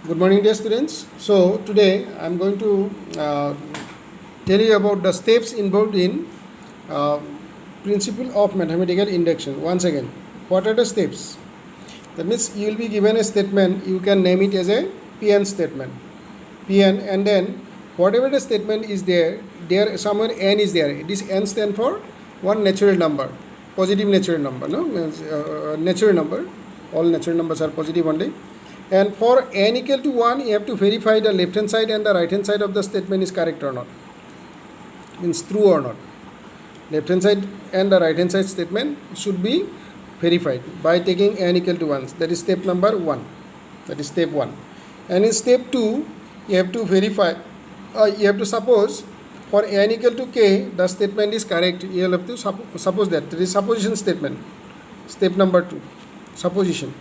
Good morning, dear students. So today I am going to tell you about the steps involved in uh, principle of mathematical induction. Once again, what are the steps? That means you will be given a statement. You can name it as a PN statement. PN, and then whatever the statement is there somewhere n is there. This n stands for one natural number, positive natural number. No, means natural number. All natural numbers are positive only. And for n equal to 1, you have to verify the left hand side and the right hand side of the statement is correct or not. Means true or not. Left hand side and the right hand side statement should be verified by taking n equal to 1. That is step number 1. That is step 1. And in step 2, you have to verify, you have to suppose for n equal to k, the statement is correct. You have to suppose that. That is supposition statement. Step number 2. Supposition.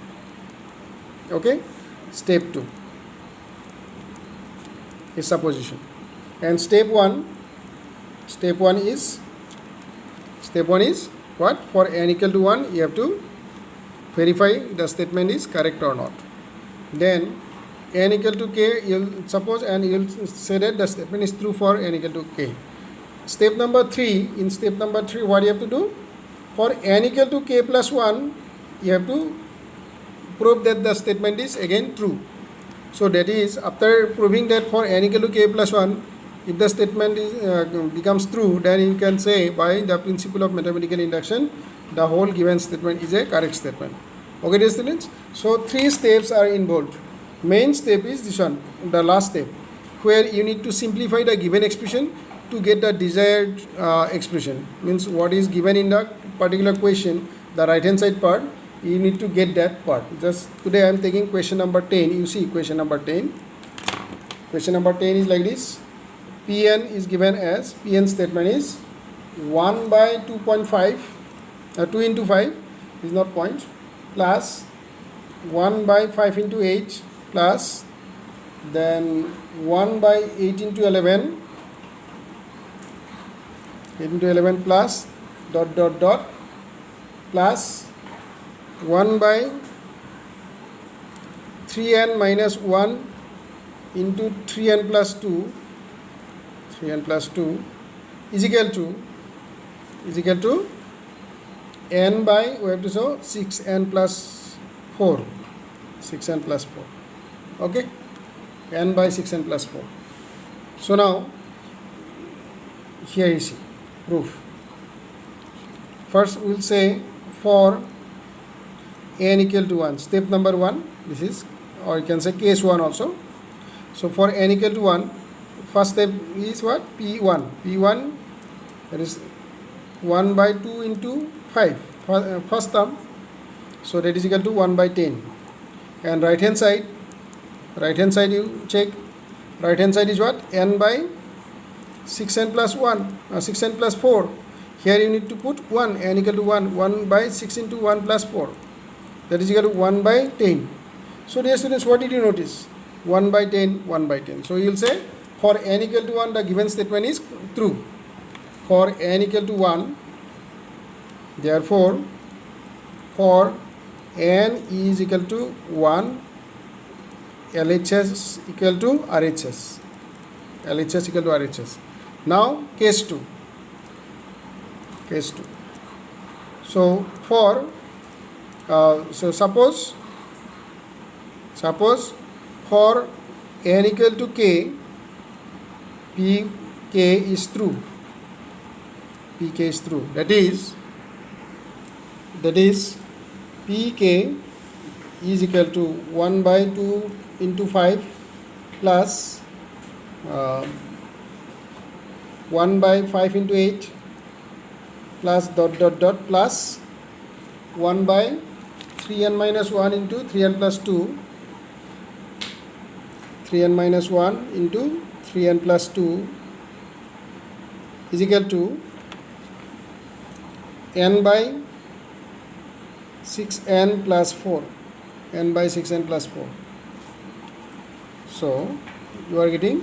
Okay. Step 2 is supposition, and step 1 is what? For n equal to 1, you have to verify the statement is correct or not. Then n equal to k, you'll suppose, and you'll say that the statement is true for n equal to k. Step number 3, in step number 3, what you have to do? For n equal to k plus 1, you have to prove that the statement is again true. So that is, after proving that for n equal to k plus 1, if the statement is, becomes true, then you can say by the principle of mathematical induction, the whole given statement is a correct statement. Okay, dear students? So 3 steps are involved. Main step is this one, the last step, where you need to simplify the given expression to get the desired expression. Means what is given in the particular question, the right hand side part, you need to get that part. Just today I am taking question number 10. You see question number 10. Question number 10 is like this. Pn is given as, Pn statement is 1 by 2.5, 2 into 5 is not point, plus 1 by 5 into 8, plus then 1 by 8 into 11, 8 into 11 plus dot dot dot, plus 1 by 3n minus 1 into 3n plus 2, 3n plus 2 is equal to n by, we have to show 6n plus 4, 6n plus 4. Okay, n by 6n plus 4. So now here you see proof. First we will say for n equal to 1, step number 1, this is, or you can say case 1 also. So for n equal to 1, first step is what? P1, that is 1 by 2 into 5, first term, so that is equal to 1 by 10. And right hand side you check, right hand side is what? N by 6n plus 1, 6n plus 4. Here you need to put 1, n equal to 1 by 6 into 1 plus 4. That is equal to 1 by 10. So dear students, what did you notice? 1 by 10, 1 by 10. So you will say for n equal to 1, the given statement is true. For n equal to 1, therefore for n is equal to 1, LHS equal to RHS. LHS equal to RHS. Now case 2. So for so suppose for n equal to k, pk is true. Pk is true. That is pk is equal to 1 by 2 into 5 plus 1 by 5 into 8 plus dot dot dot plus 1 by 3n minus 1 into 3n plus 2, 3n minus 1 into 3n plus 2 is equal to n by 6n plus 4, n by 6n plus 4. So you are getting,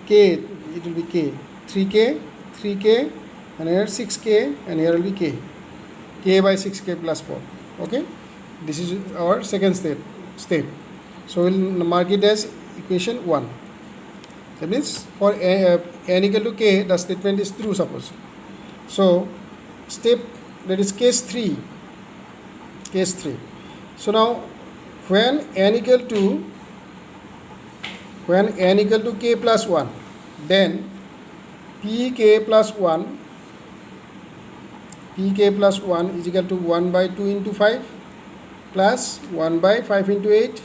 k, it will be k, 3k, and here 6k, and here will be k by 6k plus 4. Okay, this is our second step. So we'll mark it as equation 1. That means for n equal to k, the statement is true, suppose. So step, that is case 3. Case 3. So now when n equal to k plus 1, then pk plus 1 is equal to 1 by 2 into 5 plus 1 by 5 into 8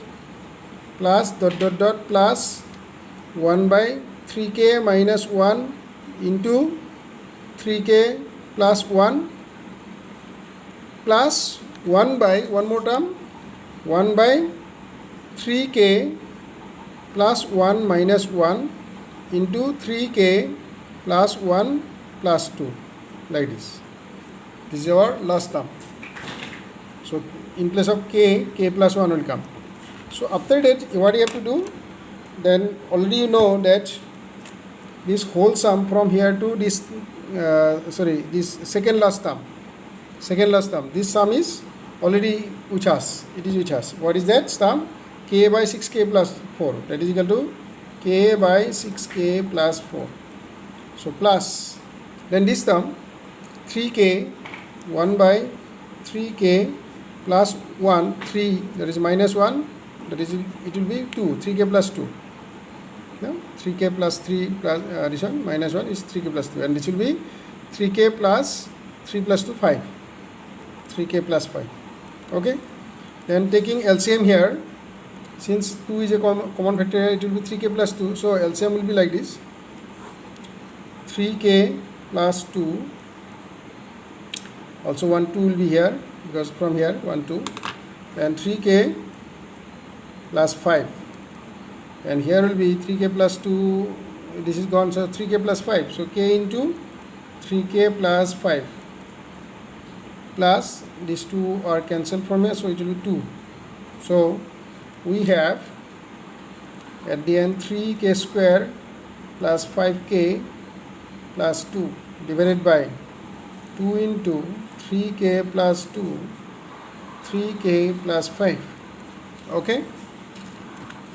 plus plus 1 by 3k minus 1 into 3k plus 1 plus 1 by, one more term, 1 by 3k plus 1 minus 1 into 3k plus 1 plus 2, like this. This is our last term. So in place of k plus 1 will come. So after that, what you have to do, then already you know that this whole sum from here to this, this second last term, this sum is already Uchas. It is Uchas. What is that sum? K by 6k plus 4. That is equal to k by 6k plus 4. So plus, then this term 3k, 1 by 3k plus 1, 3, that is minus 1, that is, it will be 2, 3k plus 2. Yeah? 3k plus 3 plus addition minus 1 is 3k plus 2, and this will be 3k plus 3 plus 2, 5. 3k plus 5. Okay? Then taking LCM here, since 2 is a common factor here, it will be 3k plus 2. So LCM will be like this: 3k plus 2. Also 1, 2 will be here, because from here 1, 2. And 3k plus 5. And here will be 3k plus 2. This is gone, so 3k plus 5. So k into 3k plus 5. Plus these 2 are cancelled from here, so it will be 2. So we have at the end 3k square plus 5k plus 2 divided by 2 into 3k plus 2, 3k plus 5. Okay?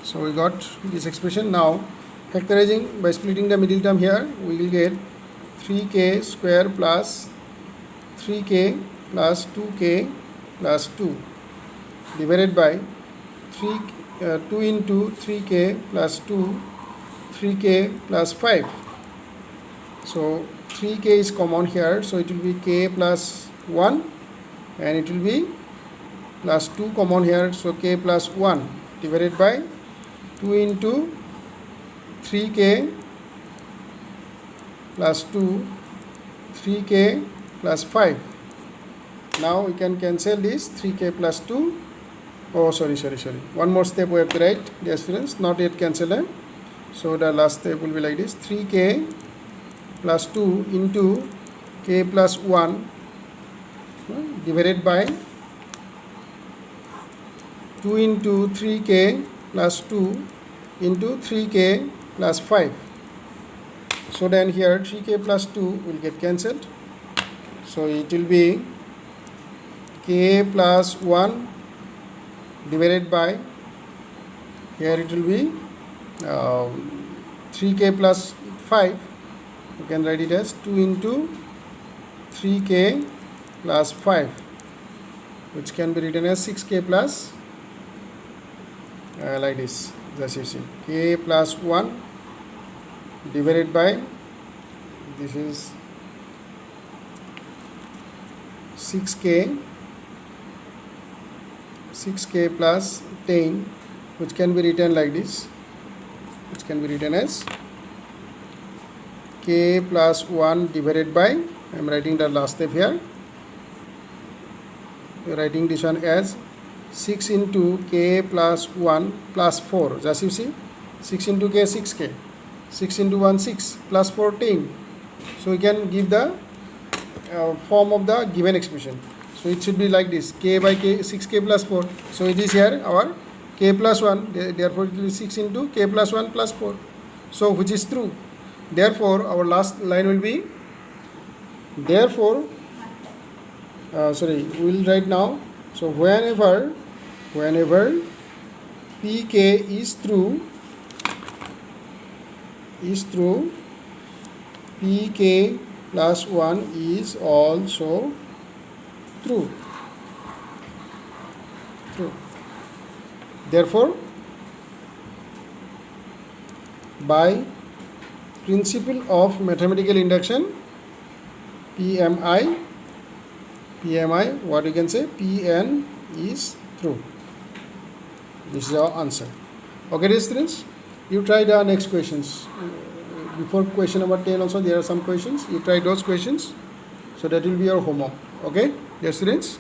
So we got this expression. Now factorizing by splitting the middle term here, we will get 3k square plus 3k plus 2k plus 2 divided by 2 into 3k plus 2, 3k plus 5. So 3k is common here, so it will be k plus 1, and it will be plus 2 common here, so k plus 1 divided by 2 into 3k plus 2, 3k plus 5. Now we can cancel this 3k plus 2. Oh, sorry. One more step we have to write, dear students, not yet cancelled. So the last step will be like this: 3k plus 2 into k plus 1 divided by 2 into 3k plus 2 into 3k plus 5. So then here 3k plus 2 will get cancelled. So it will be k plus 1 divided by, here it will be 3k plus 5. You can write it as 2 into 3k plus 5, which can be written as 6k plus like this, just you see, k plus 1 divided by, this is 6k plus 10, which can be written like this, which can be written as k plus 1 divided by, I am writing the last step here, writing this one as 6 into k plus 1 plus 4, just you see, 6 into k, 6k, 6 into 1, 6, plus 14. So we can give the form of the given expression. So it should be like this: k by k, 6k plus 4. So it is here our k plus 1, therefore it will be 6 into k plus 1 plus 4. So which is true. Therefore our last line will be, therefore, we will write now. So whenever pk is true, pk plus 1 is also true. Therefore, by principle of mathematical induction, PMI, what you can say, Pn is true. This is our answer. Okay, dear students, you try the next questions. Before question number 10 also there are some questions. You try those questions. So that will be your homework. Okay, dear students.